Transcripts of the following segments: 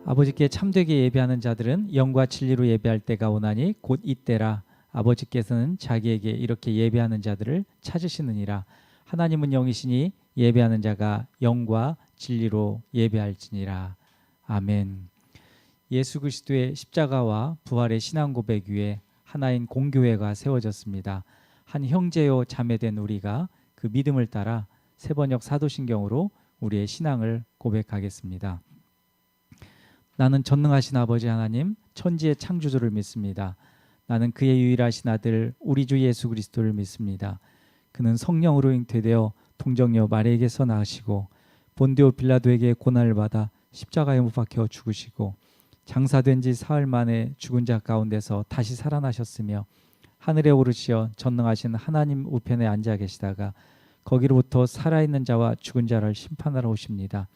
아버지께 참되게 예배하는 자들은 영과 진리로 예배할 때가 오나니 곧 이때라. 아버지께서는 자기에게 이렇게 예배하는 자들을 찾으시느니라. 하나님은 영이시니 예배하는 자가 영과 진리로 예배할지니라. 아멘. 예수 그리스도의 십자가와 부활의 신앙 고백 위에 하나인 공교회가 세워졌습니다. 한 형제요 자매된 우리가 그 믿음을 따라 세번역 사도신경으로 우리의 신앙을 고백하겠습니다. 나는 전능하신 아버지 하나님 천지의 창조주를 믿습니다. 나는 그의 유일하신 아들 우리 주 예수 그리스도를 믿습니다. 그는 성령으로 잉태되어 동정녀 마리아에게서 나으시고 본디오 빌라도에게 고난을 받아 십자가에 못 박혀 죽으시고 장사된 지 사흘 만에 죽은 자 가운데서 다시 살아나셨으며 하늘에 오르시어 전능하신 하나님 우편에 앉아 계시다가 거기로부터 살아있는 자와 죽은 자를 심판하러 오십니다.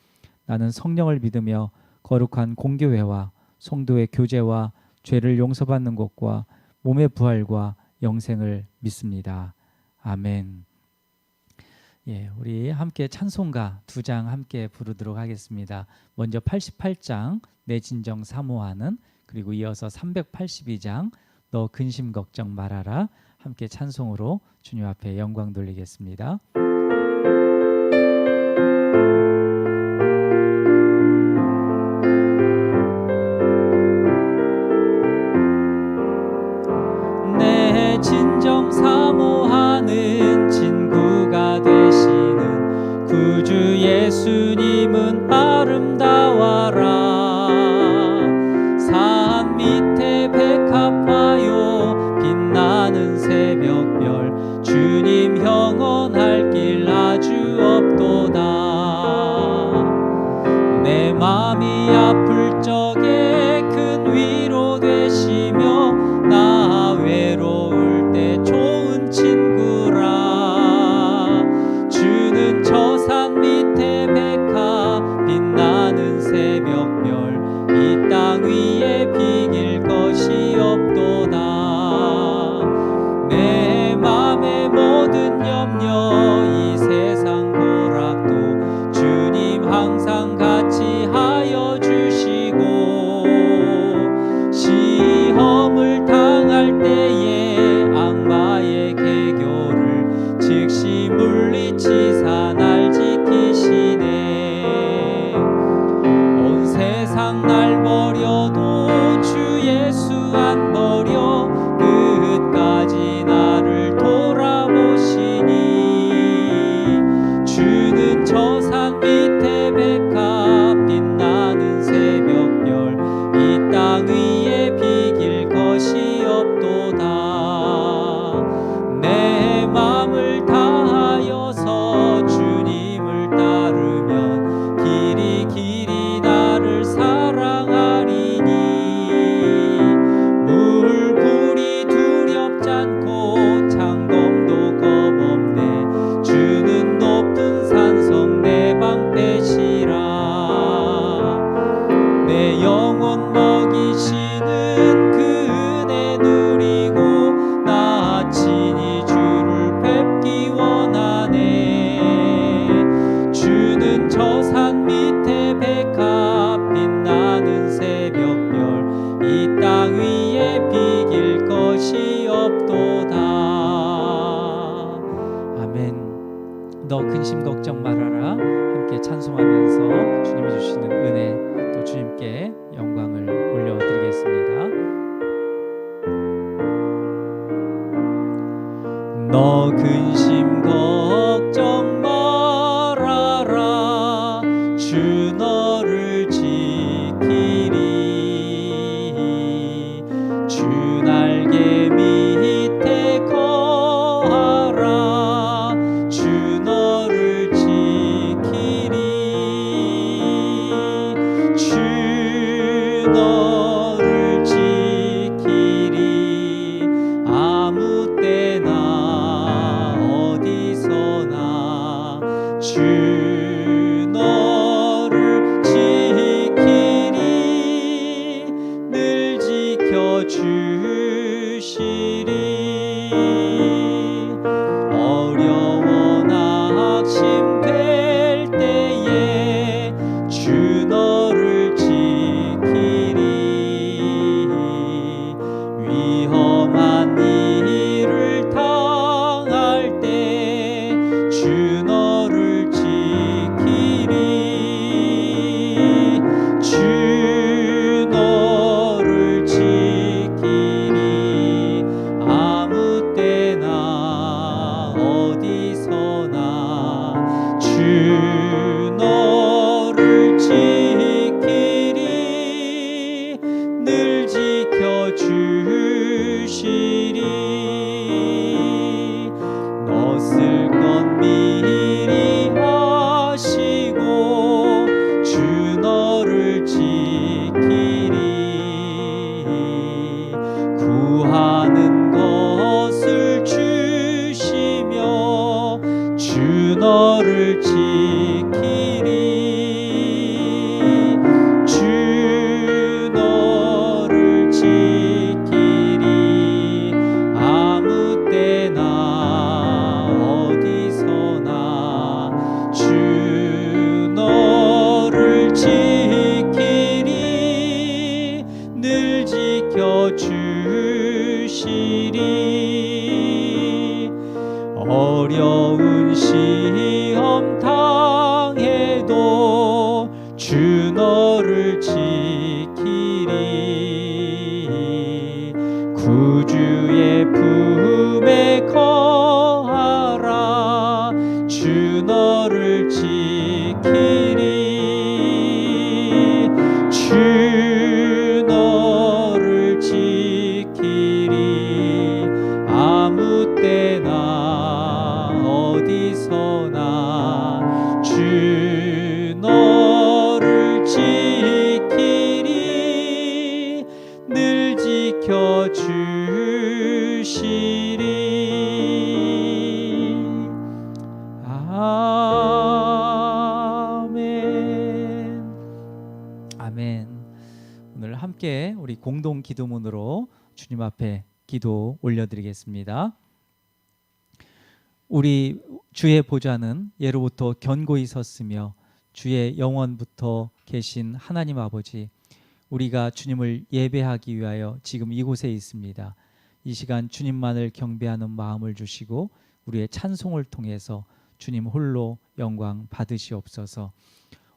나는 성령을 믿으며 거룩한 공교회와 성도의 교제와 죄를 용서받는 것과 몸의 부활과 영생을 믿습니다. 아멘. 예, 우리 함께 찬송가 2장 함께 부르도록 하겠습니다. 먼저 88장 내 진정 사모하는, 그리고 이어서 382장 너 근심 걱정 말아라 함께 찬송으로 주님 앞에 영광 돌리겠습니다. 내 진정 사모하는 친구가 되시는 구주 예수님은 아름다워라. 산 밑에 백합화요 빛나는 새벽별 주님 영원할 길 아주 없도다. 내 맘이 아플 적에 큰 위로 되시며 나 외로울 때 좋은 친구라. 주는 저 산 밑에 백합 빛나는 새벽별 이 땅 위에 비길 것이 없도다. 내 맘의 모든 염려 이 세상 고락도 주님 항상 같이 하여 주시고 시험을 당할 때에 악마의 계교를 즉시 물리치사 날 지키시네. 온 세상 날 버려도 주 예수 안 버려 끝까지 나를 돌아보시니. 주는 저 산 밑에 백합 빛나는 새벽별 이 땅 위에 비길 것이 없도다. 내 맘을 다하여서 주님을 따르면 길이 길이 나를 사랑하리니. 물불이 두렵지 않고 창검도 겁없네. 주는 높은 산성 내 방패시라. 내 영혼 먹이시는 그 은혜 누리고 나 친히 주를 뵙기 원하네. 주는 저 산 밑에 백합 빛나는 새벽별 이 땅 위에 비길 것이 없도다. 아멘. 너 근심 걱정 말아라 함께 찬송하면서 주님이 주시는 은혜 또 주님께 영광을 올려드리겠습니다. 너 근심 걱정 말아라 주 너를 지키리. 주 날개 밑에 거하라 주 너를 지키리. 주 너를 지키리. 아무 때나 어디서나 주 너를 지키리. 늘 지켜주시리. 어려워 낙심될 때에 주 너를 지키리. 너를 지키리. 구주의 품에 거하라. 주 너를 지키리. 주 너를 지키리. 아무 때나 어디서나 주 너를 지키리. 늘 지켜주시리. 아멘. 아멘. 오늘 함께 우리 공동 기도문으로 주님 앞에 기도 올려드리겠습니다. 우리 주의 보좌는 예로부터 견고히 섰으며 주의 영원부터 계신 하나님 아버지, 우리가 주님을 예배하기 위하여 지금 이곳에 있습니다. 이 시간 주님만을 경배하는 마음을 주시고 우리의 찬송을 통해서 주님 홀로 영광 받으시옵소서.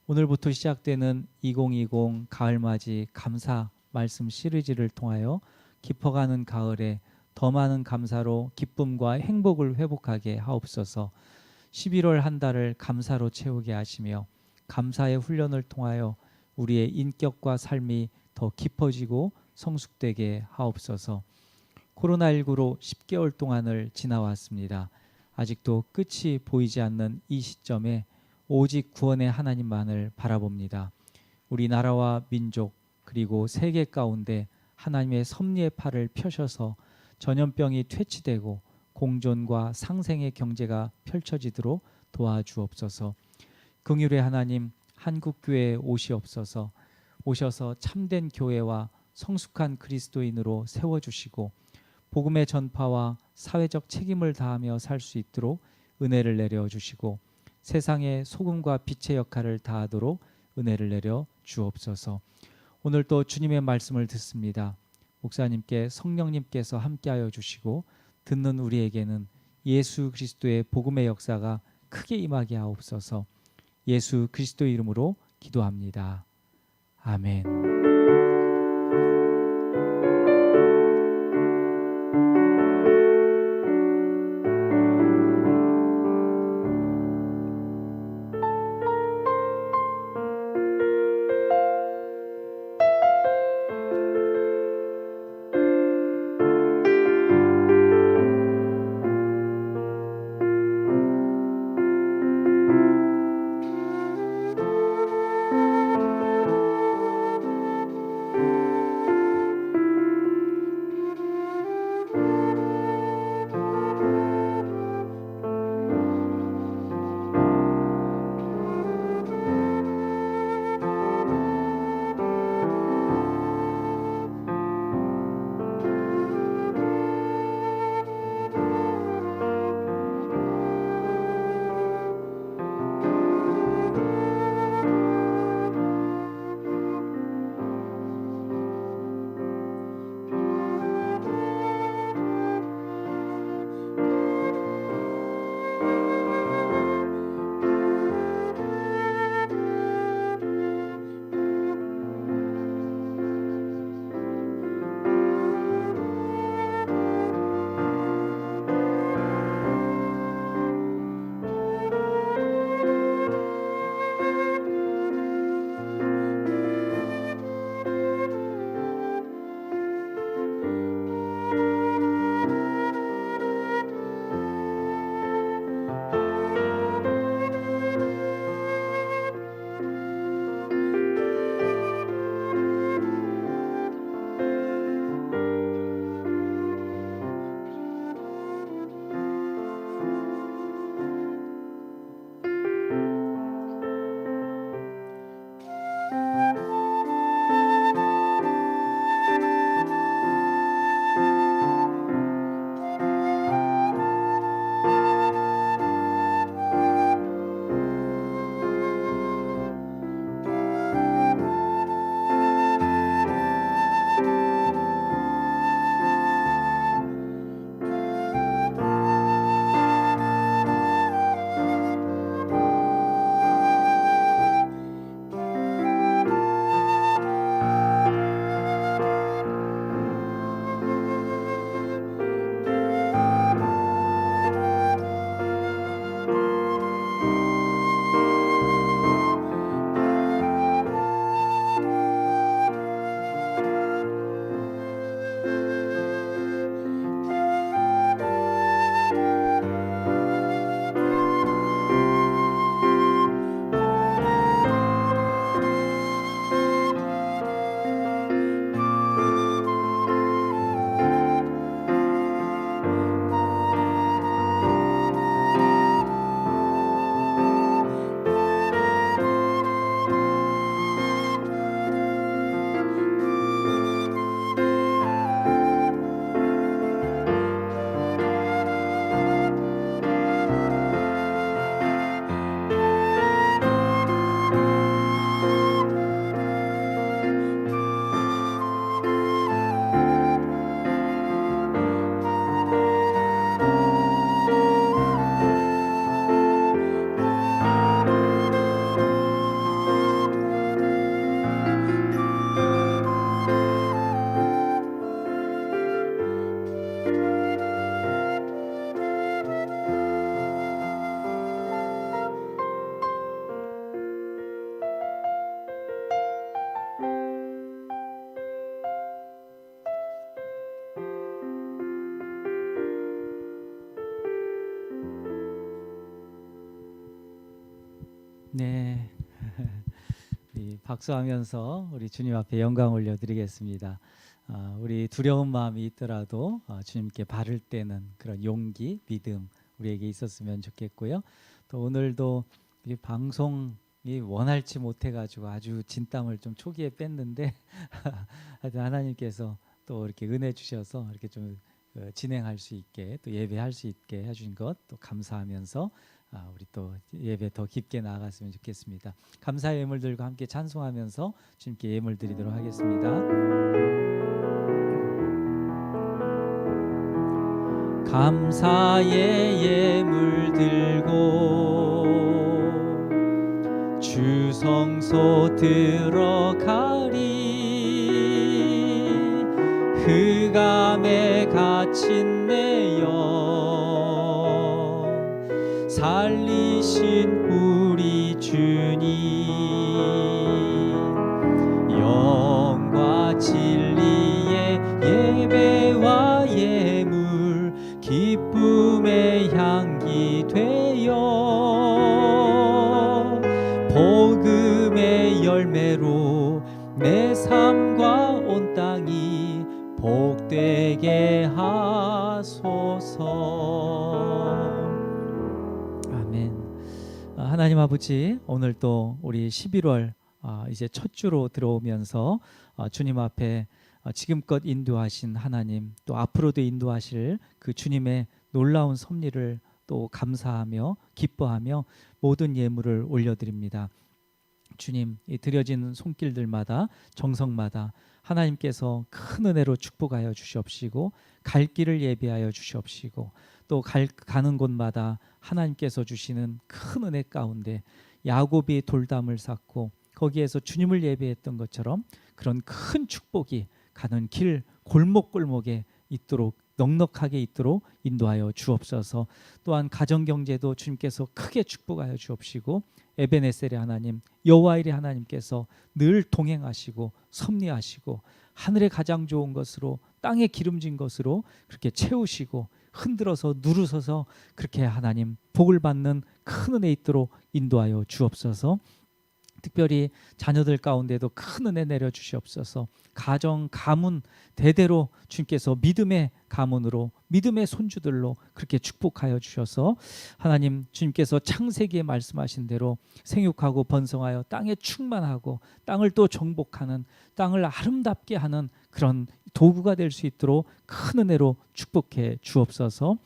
오늘부터 시작되는 2020 가을맞이 감사 말씀 시리즈를 통하여 깊어가는 가을에 더 많은 감사로 기쁨과 행복을 회복하게 하옵소서. 11월 한 달을 감사로 채우게 하시며 감사의 훈련을 통하여 우리의 인격과 삶이 더 깊어지고 성숙되게 하옵소서. 코로나19로 10개월 동안을 지나왔습니다. 아직도 끝이 보이지 않는 이 시점에 오직 구원의 하나님만을 바라봅니다. 우리나라와 민족 그리고 세계 가운데 하나님의 섭리의 팔을 펴셔서 전염병이 퇴치되고 공존과 상생의 경제가 펼쳐지도록 도와주옵소서. 긍휼의 하나님, 한국교회에 오시옵소서. 오셔서 참된 교회와 성숙한 그리스도인으로 세워주시고 복음의 전파와 사회적 책임을 다하며 살 수 있도록 은혜를 내려주시고 세상의 소금과 빛의 역할을 다하도록 은혜를 내려 주옵소서. 오늘 또 주님의 말씀을 듣습니다. 목사님께 성령님께서 함께하여 주시고 듣는 우리에게는 예수 그리스도의 복음의 역사가 크게 임하게 하옵소서. 예수 그리스도의 이름으로 기도합니다. 아멘. 박수하면서 우리 주님 앞에 영광 올려드리겠습니다. 우리 두려운 마음이 있더라도 주님께 발을 떼는 그런 용기, 믿음 우리에게 있었으면 좋겠고요. 또 오늘도 이 방송이 원할지 못해가지고 아주 진땀을 좀 초기에 뺐는데 하여튼 하나님께서 또 이렇게 은혜 주셔서 이렇게 좀 진행할 수 있게 또 예배할 수 있게 해준 것 또 감사하면서 우리 또 예배 더 깊게 나아갔으면 좋겠습니다. 감사의 예물들과 함께 찬송하면서 주님께 예물 드리도록 하겠습니다. 감사의 예물 들고 주 성소 들어가리 흑암에 갇힌 내 영 살리신 우리 주님 영과 진리의 예배와 예물 기쁨의 향기 되어 복음의 열매로 내 삶과 온 땅이 복되게 하소서. 아멘. 하나님 아버지, 오늘 또 우리 11월 이제 첫 주로 들어오면서 주님 앞에 지금껏 인도하신 하나님, 또 앞으로도 인도하실 그 주님의 놀라운 섭리를 또 감사하며 기뻐하며 모든 예물을 올려드립니다. 주님, 이 드려진 손길들마다 정성마다 하나님께서 큰 은혜로 축복하여 주시옵시고 갈 길을 예비하여 주시옵시고 또 가는 곳마다 하나님께서 주시는 큰 은혜 가운데 야곱이 돌담을 쌓고 거기에서 주님을 예배했던 것처럼 그런 큰 축복이 가는 길 골목골목에 있도록 넉넉하게 있도록 인도하여 주옵소서. 또한 가정경제도 주님께서 크게 축복하여 주옵시고 에베네셀의 하나님 여호와일의 하나님께서 늘 동행하시고 섭리하시고 하늘의 가장 좋은 것으로 땅에 기름진 것으로 그렇게 채우시고 흔들어서 누르셔서 그렇게 하나님 복을 받는 큰 은혜 있도록 인도하여 주옵소서. 특별히 자녀들 가운데도 큰 은혜 내려 주시옵소서. 가정 가문 대대로 주님께서 믿음의 가문으로 믿음의 손주들로 그렇게 축복하여 주셔서 하나님 주님께서 창세기에 말씀하신 대로 생육하고 번성하여 땅에 충만하고 땅을 또 정복하는 땅을 아름답게 하는 그런 도구가 될 수 있도록 큰 은혜로 축복해 주옵소서.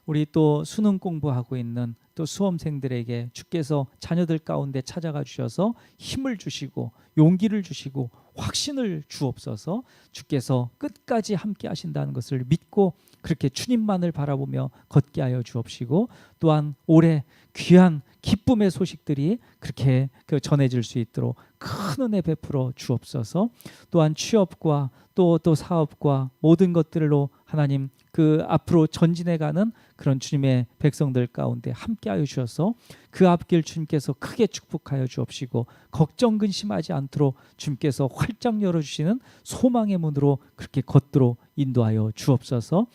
우리 또 수능 공부하고 있는 또 수험생들에게 주께서 자녀들 가운데 찾아가 주셔서 힘을 주시고 용기를 주시고 확신을 주옵소서. 주께서 끝까지 함께 하신다는 것을 믿고 그렇게 주님만을 바라보며 걷게 하여 주옵시고 또한 올해 귀한 기쁨의 소식들이 그렇게 전해질 수 있도록 큰 은혜 베풀어 주옵소서. 또한 취업과 또 사업과 모든 것들로 하나님 그 앞으로 전진해가는 그런 주님의 백성들 가운데 함께하여 주셔서 그 앞길 주님께서 크게 축복하여 주옵시고 걱정 근심하지 않도록 주님께서 활짝 열어주시는 소망의 문으로 그렇게 걷도록 인도하여 주옵소서.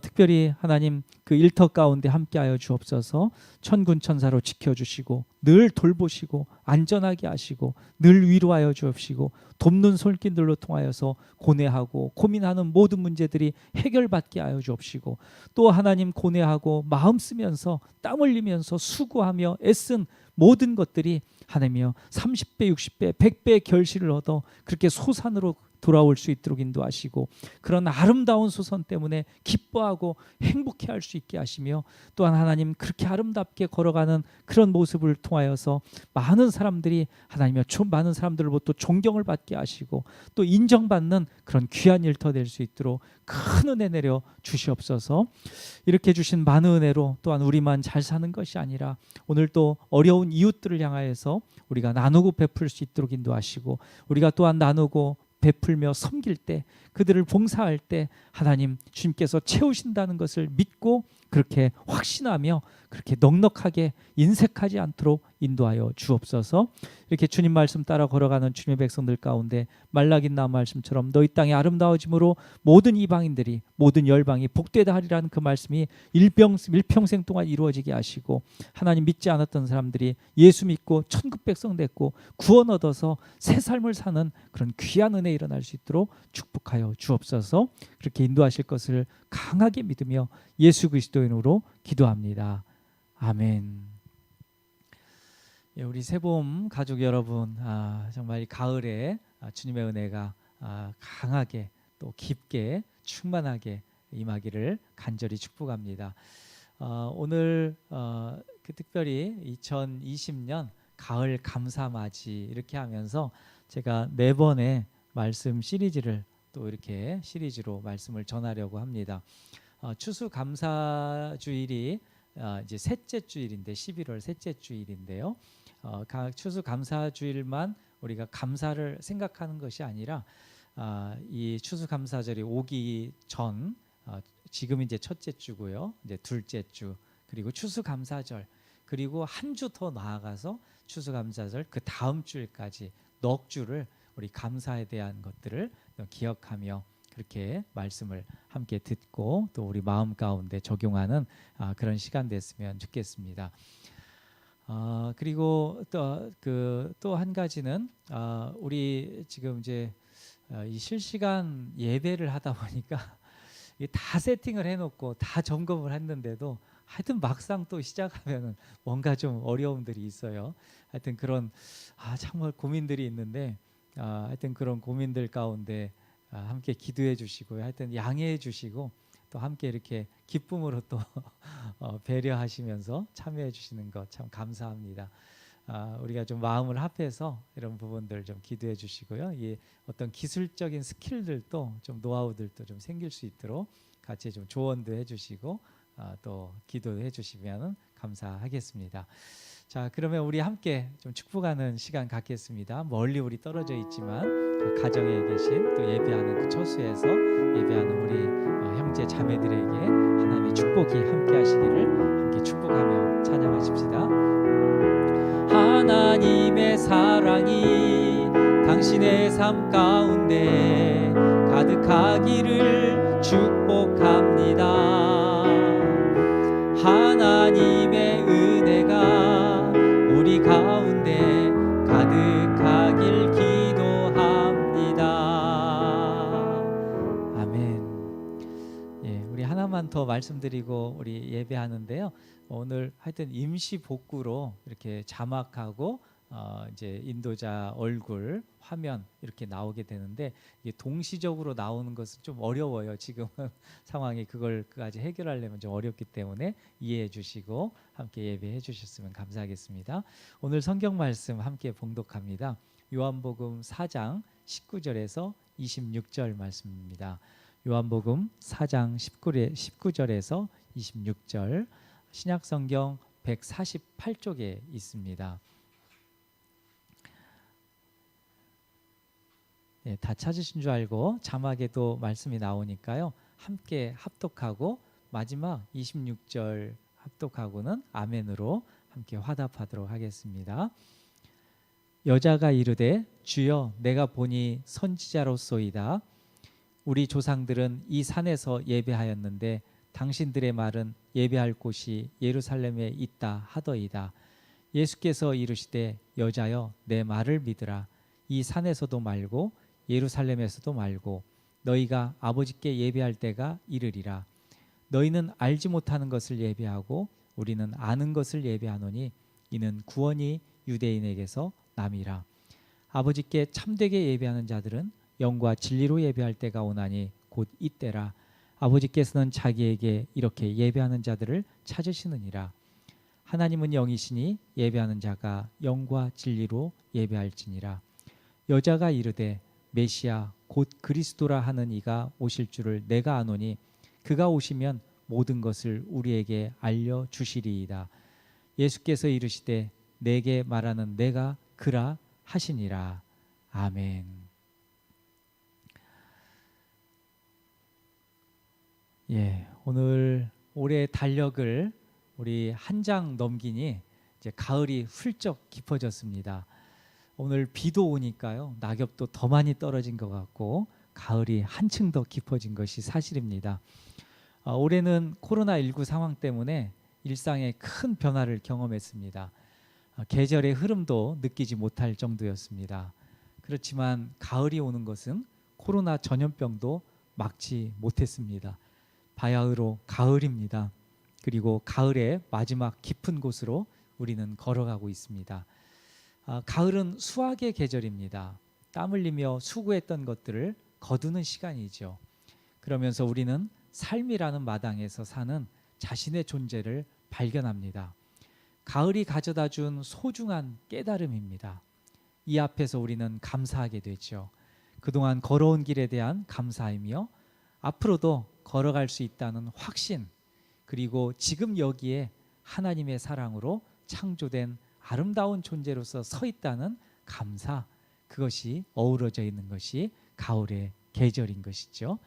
특별히 하나님 그 일터 가운데 함께하여 주옵소서. 천군 천사로 지켜주시고 늘 돌보시고 안전하게 하시고 늘 위로하여 주옵시고 돕는 손길들로 통하여서 고뇌하고 고민하는 모든 문제들이 해결받게 하여 주옵시고 또 하나님 고뇌하고 마음 쓰면서 땀 흘리면서 수고하며 애쓴 모든 것들이 하나님이여 30배 60배 100배의 결실을 얻어 그렇게 소산으로 돌아올 수 있도록 인도하시고 그런 아름다운 소선 때문에 기뻐하고 행복해할 수 있게 하시며 또한 하나님 그렇게 아름답게 걸어가는 그런 모습을 통하여서 많은 사람들이 하나님이여 많은 사람들로부터 존경을 받게 하시고 또 인정받는 그런 귀한 일터 될 수 있도록 큰 은혜 내려 주시옵소서. 이렇게 주신 많은 은혜로 또한 우리만 잘 사는 것이 아니라 오늘 또 어려운 이웃들을 향하여서 우리가 나누고 베풀 수 있도록 인도하시고 우리가 또한 나누고 베풀며 섬길 때 그들을 봉사할 때 하나님 주님께서 채우신다는 것을 믿고 그렇게 확신하며 그렇게 넉넉하게 인색하지 않도록 인도하여 주옵소서. 이렇게 주님 말씀 따라 걸어가는 주님의 백성들 가운데 말라긴 나 말씀처럼 너희 땅이 아름다워짐으로 모든 이방인들이 모든 열방이 복되다 하리라는 그 말씀이 일평생 동안 이루어지게 하시고 하나님 믿지 않았던 사람들이 예수 믿고 천국 백성 됐고 구원 얻어서 새 삶을 사는 그런 귀한 은혜 일어날 수 있도록 축복하여 주옵소서. 그렇게 인도하실 것을 강하게 믿으며 예수 그리스도의 이름으로 기도합니다. 아멘. 우리 새봄 가족 여러분, 정말 이 가을에 주님의 은혜가 강하게 또 깊게 충만하게 임하기를 간절히 축복합니다. 오늘 특별히 2020년 가을 감사맞이 이렇게 하면서 제가 4번의 말씀 시리즈를 또 이렇게 시리즈로 말씀을 전하려고 합니다. 추수감사주일이 이제 셋째 주일인데 11월 셋째 주일인데요. 추수감사주일만 우리가 감사를 생각하는 것이 아니라 이 추수감사절이 오기 전 지금 이제 첫째 주고요. 이제 둘째 주 그리고 추수감사절 그리고 한 주 더 나아가서 추수감사절 그 다음 주일까지 넉 주를 우리 감사에 대한 것들을 기억하며 그렇게 말씀을 함께 듣고 또 우리 마음 가운데 적용하는 그런 시간 됐으면 좋겠습니다. 그리고 또 한 가지는 우리 지금 이제 이 실시간 예배를 하다 보니까 다 세팅을 해놓고 다 점검을 했는데도 하여튼 막상 또 시작하면은 뭔가 좀 어려움들이 있어요. 하여튼 그런 정말 고민들이 있는데 하여튼 그런 고민들 가운데 함께 기도해 주시고 하여튼 양해해 주시고 또 함께 이렇게 기쁨으로 또 배려하시면서 참여해 주시는 것 참 감사합니다. 우리가 좀 마음을 합해서 이런 부분들 좀 기도해 주시고요. 이 어떤 기술적인 스킬들도 좀 노하우들도 좀 생길 수 있도록 같이 좀 조언도 해주시고 또 기도해 주시면 감사하겠습니다. 자, 그러면 우리 함께 좀 축복하는 시간 갖겠습니다. 멀리 우리 떨어져 있지만 가정에 계신 또 예배하는 그 처소에서 예배하는 우리 형제 자매들에게 하나님의 축복이 함께 하시기를 함께 축복하며 찬양하십시다. 하나님의 사랑이 당신의 삶 가운데 가득하기를 축복합니다. 하나님의 은혜가 우리 가운데 가득하길 기도합니다. 아멘. 우리 하나만 더 말씀드리고 우리 예배하는데요. 오늘 하여튼 임시 복구로 이렇게 자막하고 이제 인도자 얼굴 화면 이렇게 나오게 되는데 이게 동시적으로 나오는 것은 좀 어려워요. 지금은 상황이 그걸까지 해결하려면 좀 어렵기 때문에 이해해 주시고 함께 예배해 주셨으면 감사하겠습니다. 오늘 성경 말씀 함께 봉독합니다. 요한복음 4장 19절에서 26절 말씀입니다. 요한복음 4장 19절에서 26절 신약성경 148쪽에 있습니다. 다 찾으신 줄 알고 자막에도 말씀이 나오니까요. 함께 합독하고 마지막 26절 합독하고는 아멘으로 함께 화답하도록 하겠습니다. 여자가 이르되 주여 내가 보니 선지자로소이다. 우리 조상들은 이 산에서 예배하였는데 당신들의 말은 예배할 곳이 예루살렘에 있다 하더이다. 예수께서 이르시되 여자여 내 말을 믿으라. 이 산에서도 말고 예루살렘에서도 말고 너희가 아버지께 예배할 때가 이르리라. 너희는 알지 못하는 것을 예배하고 우리는 아는 것을 예배하노니 이는 구원이 유대인에게서 남이라. 아버지께 참되게 예배하는 자들은 영과 진리로 예배할 때가 오나니 곧 이때라. 아버지께서는 자기에게 이렇게 예배하는 자들을 찾으시느니라. 하나님은 영이시니 예배하는 자가 영과 진리로 예배할지니라. 여자가 이르되 메시아 곧 그리스도라 하는 이가 오실 줄을 내가 아노니 그가 오시면 모든 것을 우리에게 알려주시리이다. 예수께서 이르시되 내게 말하는 내가 그라 하시니라. 아멘. 오늘 올해 달력을 우리 한 장 넘기니 이제 가을이 훌쩍 깊어졌습니다. 오늘 비도 오니까요, 낙엽도 더 많이 떨어진 것 같고 가을이 한층 더 깊어진 것이 사실입니다. 올해는 코로나19 상황 때문에 일상에 큰 변화를 경험했습니다. 계절의 흐름도 느끼지 못할 정도였습니다. 그렇지만 가을이 오는 것은 코로나 전염병도 막지 못했습니다. 바야흐로 가을입니다. 그리고 가을의 마지막 깊은 곳으로 우리는 걸어가고 있습니다. 가을은 수확의 계절입니다. 땀 흘리며 수고했던 것들을 거두는 시간이죠. 그러면서 우리는 삶이라는 마당에서 사는 자신의 존재를 발견합니다. 가을이 가져다 준 소중한 깨달음입니다. 이 앞에서 우리는 감사하게 되죠. 그동안 걸어온 길에 대한 감사이며 앞으로도 걸어갈 수 있다는 확신, 그리고 지금 여기에 하나님의 사랑으로 창조된 아름다운 존재로서 서 있다는 감사, 그것이 어우러져 있는 것이 가을의 계절인 것이죠.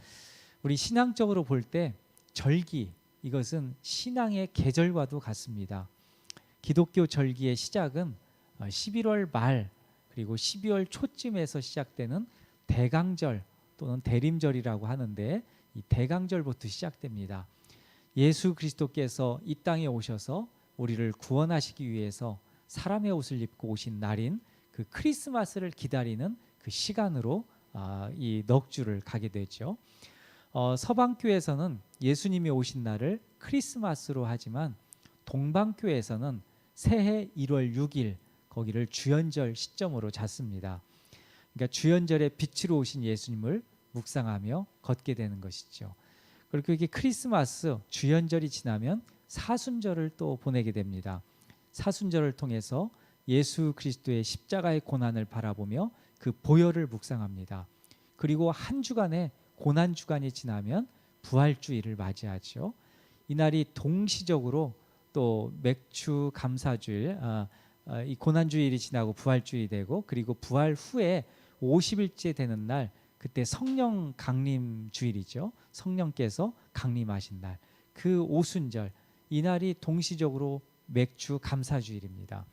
우리 신앙적으로 볼 때 절기, 이것은 신앙의 계절과도 같습니다. 기독교 절기의 시작은 11월 말 그리고 12월 초쯤에서 시작되는 대강절 또는 대림절이라고 하는데, 이 대강절부터 시작됩니다. 예수 그리스도께서 이 땅에 오셔서 우리를 구원하시기 위해서 사람의 옷을 입고 오신 날인 그 크리스마스를 기다리는 그 시간으로 이 넋주를 가게 되죠. 서방교에서는 예수님이 오신 날을 크리스마스로 하지만 동방교에서는 새해 1월 6일 거기를 주연절 시점으로 잡습니다. 그러니까 주연절의 빛으로 오신 예수님을 묵상하며 걷게 되는 것이죠. 그리고 이게 크리스마스 주연절이 지나면 사순절을 또 보내게 됩니다. 사순절을 통해서 예수 그리스도의 십자가의 고난을 바라보며 그 보혈을 묵상합니다. 그리고 한 주간의 고난 주간이 지나면 부활주일을 맞이하죠. 이날이 동시적으로 또 맥주 감사주일, 이 고난주일이 지나고 부활주일이 되고, 그리고 부활 후에 50일째 되는 날, 그때 성령 강림 주일이죠. 성령께서 강림하신 날, 그 오순절, 이날이 동시적으로 맥주 감사주일입니다.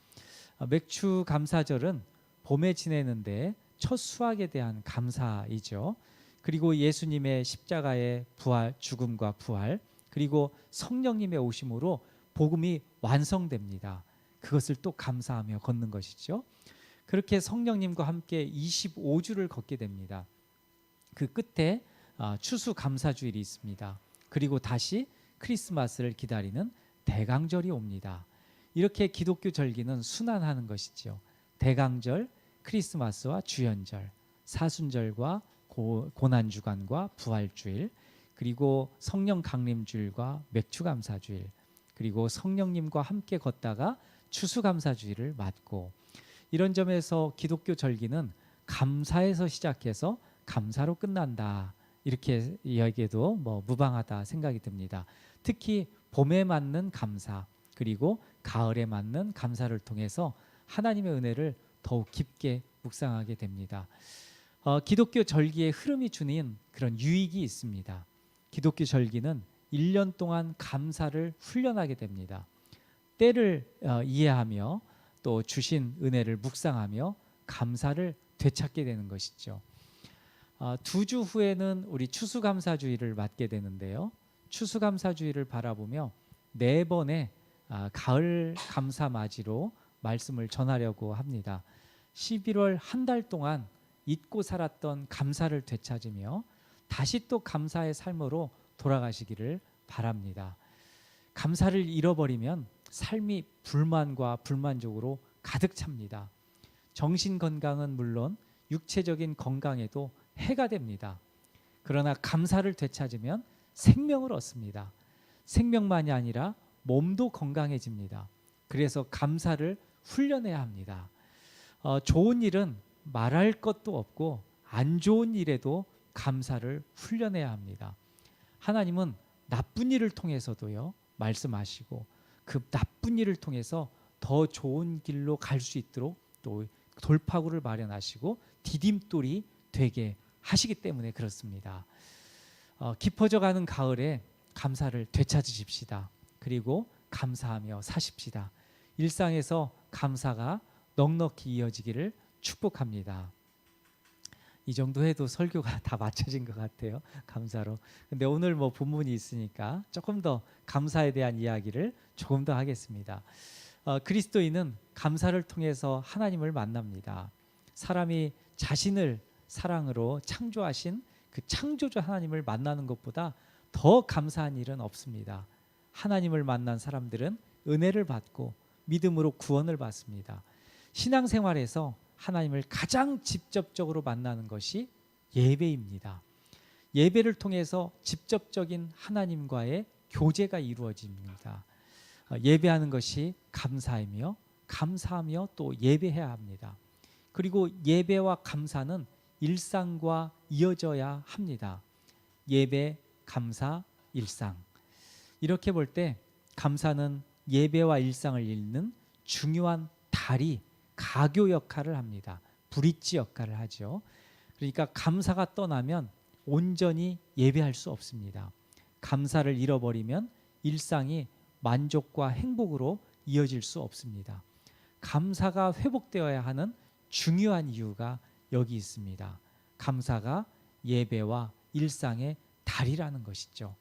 맥주 감사절은 봄에 지내는데 첫 수확에 대한 감사이죠. 그리고 예수님의 십자가의 부활, 죽음과 부활, 그리고 성령님의 오심으로 복음이 완성됩니다. 그것을 또 감사하며 걷는 것이죠. 그렇게 성령님과 함께 25주를 걷게 됩니다. 그 끝에 추수감사주일이 있습니다. 그리고 다시 크리스마스를 기다리는 대강절이 옵니다. 이렇게 기독교 절기는 순환하는 것이죠. 대강절, 크리스마스와 주연절, 사순절과 고난주간과 부활주일, 그리고 성령 강림주일과 맥주감사주일, 그리고 성령님과 함께 걷다가 추수감사주일을 맞고, 이런 점에서 기독교 절기는 감사에서 시작해서 감사로 끝난다, 이렇게 이야기해도 무방하다 생각이 듭니다. 특히 봄에 맞는 감사, 그리고 가을에 맞는 감사를 통해서 하나님의 은혜를 더욱 깊게 묵상하게 됩니다. 기독교 절기의 흐름이 주는 그런 유익이 있습니다. 기독교 절기는 1년 동안 감사를 훈련하게 됩니다. 때를 이해하며 또 주신 은혜를 묵상하며 감사를 되찾게 되는 것이죠. 2주 후에는 우리 추수감사주일을 맞게 되는데요. 추수감사주일을 바라보며 4번의 가을 감사맞이로 말씀을 전하려고 합니다. 11월 한 달 동안 잊고 살았던 감사를 되찾으며 다시 또 감사의 삶으로 돌아가시기를 바랍니다. 감사를 잃어버리면 삶이 불만과 불만족으로 가득 찹니다. 정신 건강은 물론 육체적인 건강에도 해가 됩니다. 그러나 감사를 되찾으면 생명을 얻습니다. 생명만이 아니라 몸도 건강해집니다. 그래서 감사를 훈련해야 합니다. 좋은 일은 말할 것도 없고 안 좋은 일에도 감사를 훈련해야 합니다. 하나님은 나쁜 일을 통해서도요 말씀하시고, 그 나쁜 일을 통해서 더 좋은 길로 갈 수 있도록 또 돌파구를 마련하시고 디딤돌이 되게 하시기 때문에 그렇습니다. 깊어져가는 가을에 감사를 되찾으십시다. 그리고 감사하며 사십시다. 일상에서 감사가 넉넉히 이어지기를 축복합니다. 이 정도 해도 설교가 다 맞춰진 것 같아요. 감사로. 근데 오늘 뭐 본문이 있으니까 조금 더 감사에 대한 이야기를 조금 더 하겠습니다. 그리스도인은 감사를 통해서 하나님을 만납니다. 사람이 자신을 사랑으로 창조하신 그 창조주 하나님을 만나는 것보다 더 감사한 일은 없습니다. 하나님을 만난 사람들은 은혜를 받고 믿음으로 구원을 받습니다. 신앙생활에서 하나님을 가장 직접적으로 만나는 것이 예배입니다. 예배를 통해서 직접적인 하나님과의 교제가 이루어집니다. 예배하는 것이 감사이며 감사하며 또 예배해야 합니다. 그리고 예배와 감사는 일상과 이어져야 합니다. 예배, 감사, 일상. 이렇게 볼 때 감사는 예배와 일상을 잇는 중요한 다리, 가교 역할을 합니다. 브릿지 역할을 하죠. 그러니까 감사가 떠나면 온전히 예배할 수 없습니다. 감사를 잃어버리면 일상이 만족과 행복으로 이어질 수 없습니다. 감사가 회복되어야 하는 중요한 이유가 여기 있습니다. 감사가 예배와 일상의 다리라는 것이죠.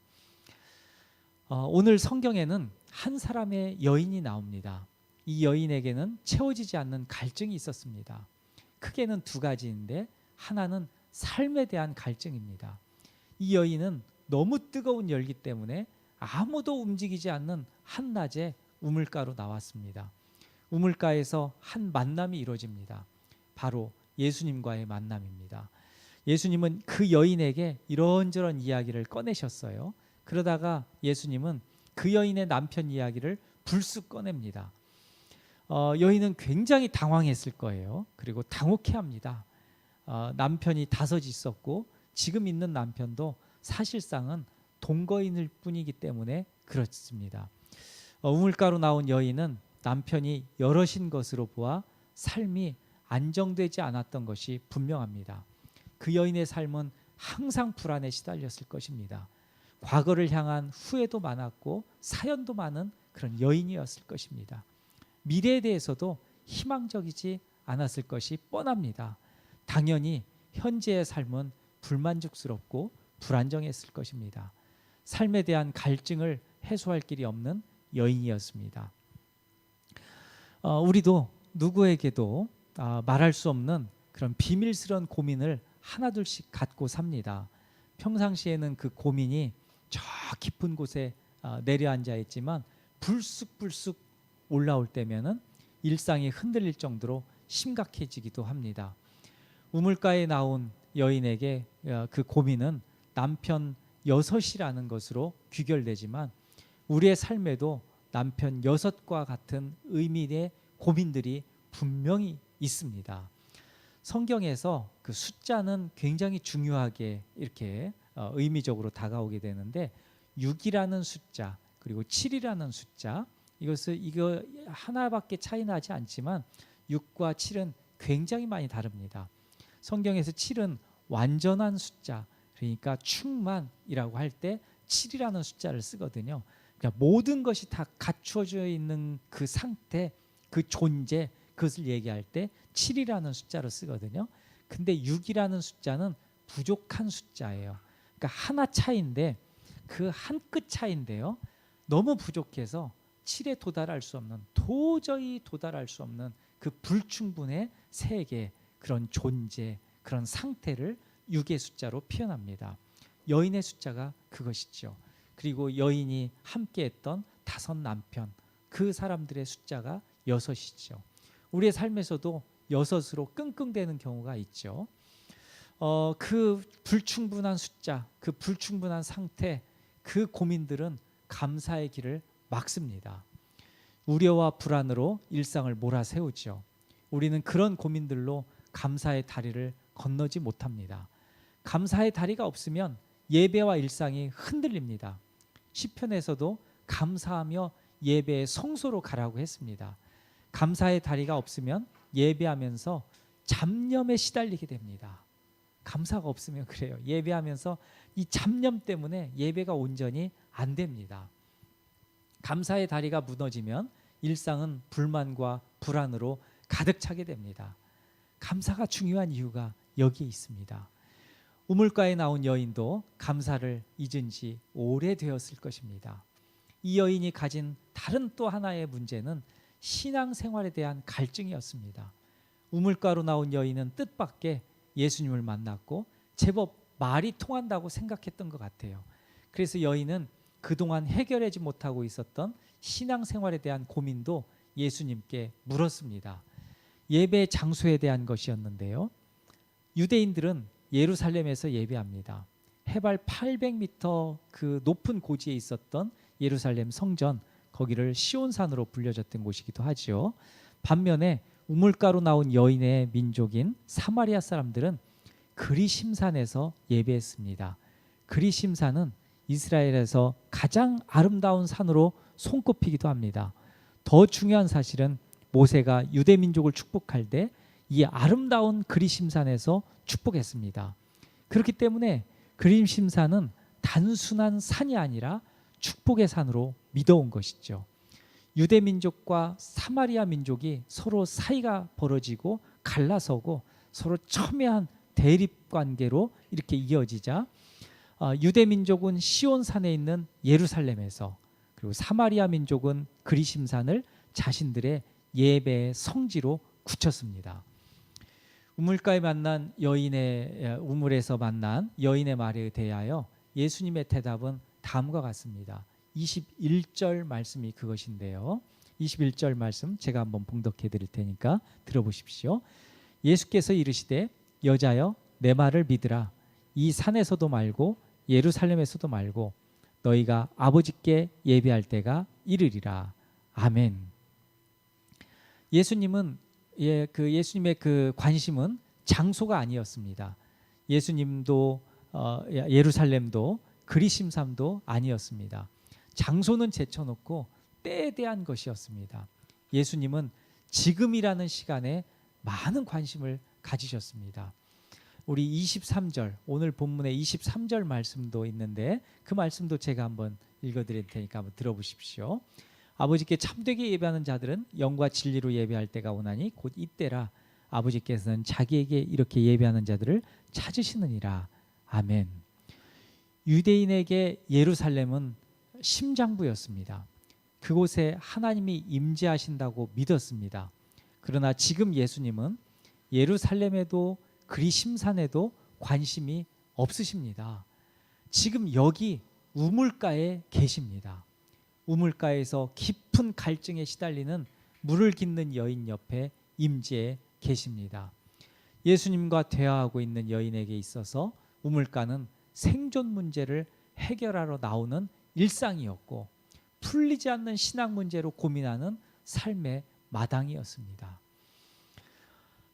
오늘 성경에는 한 사람의 여인이 나옵니다. 이 여인에게는 채워지지 않는 갈증이 있었습니다. 크게는 두 가지인데 하나는 삶에 대한 갈증입니다. 이 여인은 너무 뜨거운 열기 때문에 아무도 움직이지 않는 한낮에 우물가로 나왔습니다. 우물가에서 한 만남이 이루어집니다. 바로 예수님과의 만남입니다. 예수님은 그 여인에게 이런저런 이야기를 꺼내셨어요. 그러다가 예수님은 그 여인의 남편 이야기를 불쑥 꺼냅니다. 여인은 굉장히 당황했을 거예요. 그리고 당혹해합니다. 남편이 5 있었고 지금 있는 남편도 사실상은 동거인일 뿐이기 때문에 그렇습니다. 우물가로 나온 여인은 남편이 여럿인 것으로 보아 삶이 안정되지 않았던 것이 분명합니다. 그 여인의 삶은 항상 불안에 시달렸을 것입니다. 과거를 향한 후회도 많았고 사연도 많은 그런 여인이었을 것입니다. 미래에 대해서도 희망적이지 않았을 것이 뻔합니다. 당연히 현재의 삶은 불만족스럽고 불안정했을 것입니다. 삶에 대한 갈증을 해소할 길이 없는 여인이었습니다. 우리도 누구에게도 말할 수 없는 그런 비밀스러운 고민을 하나둘씩 갖고 삽니다. 평상시에는 그 고민이 저 깊은 곳에 내려앉아 있지만 불쑥불쑥 올라올 때면은 일상이 흔들릴 정도로 심각해지기도 합니다. 우물가에 나온 여인에게 그 고민은 남편 6이라는 것으로 귀결되지만 우리의 삶에도 남편 6과 같은 의미의 고민들이 분명히 있습니다. 성경에서 그 숫자는 굉장히 중요하게 이렇게 의미적으로 다가오게 되는데 6이라는 숫자 그리고 7이라는 숫자 이거 하나밖에 차이 나지 않지만 6과 7은 굉장히 많이 다릅니다. 성경에서 7은 완전한 숫자 그러니까 충만이라고 할 때 7이라는 숫자를 쓰거든요. 그러니까 모든 것이 다 갖추어져 있는 그 상태, 그 존재 그것을 얘기할 때 7이라는 숫자를 쓰거든요. 근데 6이라는 숫자는 부족한 숫자예요. 그러니까 하나 차이인데 그 한 끗 차이인데요. 너무 부족해서 7에 도달할 수 없는 도저히 도달할 수 없는 그 불충분의 세계 그런 존재 그런 상태를 6의 숫자로 표현합니다. 여인의 숫자가 그것이죠. 그리고 여인이 함께했던 5 남편 그 사람들의 숫자가 6이죠. 우리의 삶에서도 6으로 끙끙대는 경우가 있죠. 그 불충분한 숫자, 그 불충분한 상태, 그 고민들은 감사의 길을 막습니다. 우려와 불안으로 일상을 몰아세우죠. 우리는 그런 고민들로 감사의 다리를 건너지 못합니다. 감사의 다리가 없으면 예배와 일상이 흔들립니다. 시편에서도 감사하며 예배의 성소로 가라고 했습니다. 감사의 다리가 없으면 예배하면서 잡념에 시달리게 됩니다. 감사가 없으면 그래요. 예배하면서 이 잡념 때문에 예배가 온전히 안 됩니다. 감사의 다리가 무너지면 일상은 불만과 불안으로 가득 차게 됩니다. 감사가 중요한 이유가 여기에 있습니다. 우물가에 나온 여인도 감사를 잊은 지 오래되었을 것입니다. 이 여인이 가진 다른 또 하나의 문제는 신앙생활에 대한 갈증이었습니다. 우물가로 나온 여인은 뜻밖의 예수님을 만났고 제법 말이 통한다고 생각했던 것 같아요. 그래서 여인은 그동안 해결하지 못하고 있었던 신앙생활에 대한 고민도 예수님께 물었습니다. 예배 장소에 대한 것이었는데요. 유대인들은 예루살렘에서 예배합니다. 해발 800m 그 높은 고지에 있었던 예루살렘 성전, 거기를 시온산으로 불려졌던 곳이기도 하죠. 반면에 우물가로 나온 여인의 민족인 사마리아 사람들은 그리심산에서 예배했습니다. 그리심산은 이스라엘에서 가장 아름다운 산으로 손꼽히기도 합니다. 더 중요한 사실은 모세가 유대 민족을 축복할 때 이 아름다운 그리심산에서 축복했습니다. 그렇기 때문에 그리심산은 단순한 산이 아니라 축복의 산으로 믿어온 것이죠. 유대 민족과 사마리아 민족이 서로 사이가 벌어지고 갈라서고 서로 첨예한 대립 관계로 이렇게 이어지자 유대 민족은 시온산에 있는 예루살렘에서, 그리고 사마리아 민족은 그리심산을 자신들의 예배의 성지로 굳혔습니다. 우물가에 만난 여인의 우물에서 만난 여인의 말에 대하여 예수님의 대답은 다음과 같습니다. 21절 말씀이 그것인데요. 21절 말씀 제가 한번 봉독해 드릴 테니까 들어보십시오. 예수께서 이르시되 여자여 내 말을 믿으라. 이 산에서도 말고 예루살렘에서도 말고 너희가 아버지께 예배할 때가 이르리라. 아멘. 예수님의 그 관심은 장소가 아니었습니다. 예수님도 예루살렘도 그리심산도 아니었습니다. 장소는 제쳐놓고 때에 대한 것이었습니다. 예수님은 지금이라는 시간에 많은 관심을 가지셨습니다. 우리 23절, 오늘 본문에 23절 말씀도 있는데 그 말씀도 제가 한번 읽어드릴 테니까 한번 들어보십시오. 아버지께 참되게 예배하는 자들은 영과 진리로 예배할 때가 오나니 곧 이때라. 아버지께서는 자기에게 이렇게 예배하는 자들을 찾으시느니라. 아멘. 유대인에게 예루살렘은 심장부였습니다. 그곳에 하나님이 임재하신다고 믿었습니다. 그러나 지금 예수님은 예루살렘에도 그리심산에도 관심이 없으십니다. 지금 여기 우물가에 계십니다. 우물가에서 깊은 갈증에 시달리는 물을 깃는 여인 옆에 임재해 계십니다. 예수님과 대화하고 있는 여인에게 있어서 우물가는 생존 문제를 해결하러 나오는 일상이었고 풀리지 않는 신앙 문제로 고민하는 삶의 마당이었습니다.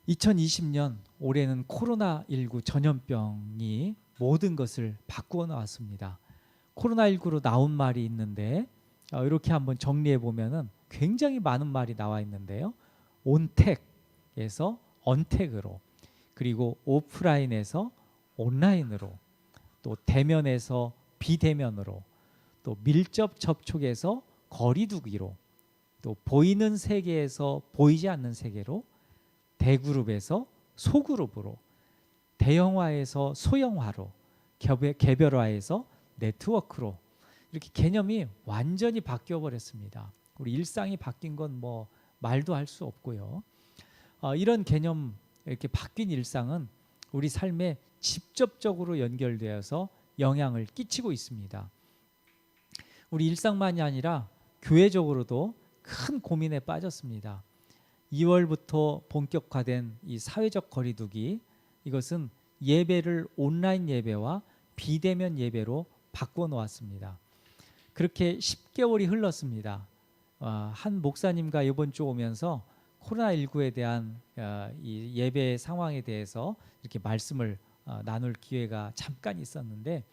2020년 올해는 코로나19 전염병이 모든 것을 바꾸어 나왔습니다. 코로나19로 나온 말이 있는데 이렇게 한번 정리해 보면은 굉장히 많은 말이 나와 있는데요. 온택에서 언택으로, 그리고 오프라인에서 온라인으로, 또 대면에서 비대면으로, 또 밀접 접촉에서 거리두기로, 또 보이는 세계에서 보이지 않는 세계로, 대그룹에서 소그룹으로, 대형화에서 소형화로, 개별화에서 네트워크로, 이렇게 개념이 완전히 바뀌어 버렸습니다. 우리 일상이 바뀐 건 뭐 말도 할 수 없고요. 이런 개념, 이렇게 바뀐 일상은 우리 삶에 직접적으로 연결되어서 영향을 끼치고 있습니다. 우리 일상만이 아니라 교회적으로도 큰 고민에 빠졌습니다. 2월부터 본격화된 이 사회적 거리두기, 이것은 예배를 온라인 예배와 비대면 예배로 바꾸어 놓았습니다. 그렇게 10개월이 흘렀습니다. 한 목사님과 이번 주 오면서 코로나19에 대한 이 예배 상황에 대해서 이렇게 말씀을 나눌 기회가 잠깐 있었는데,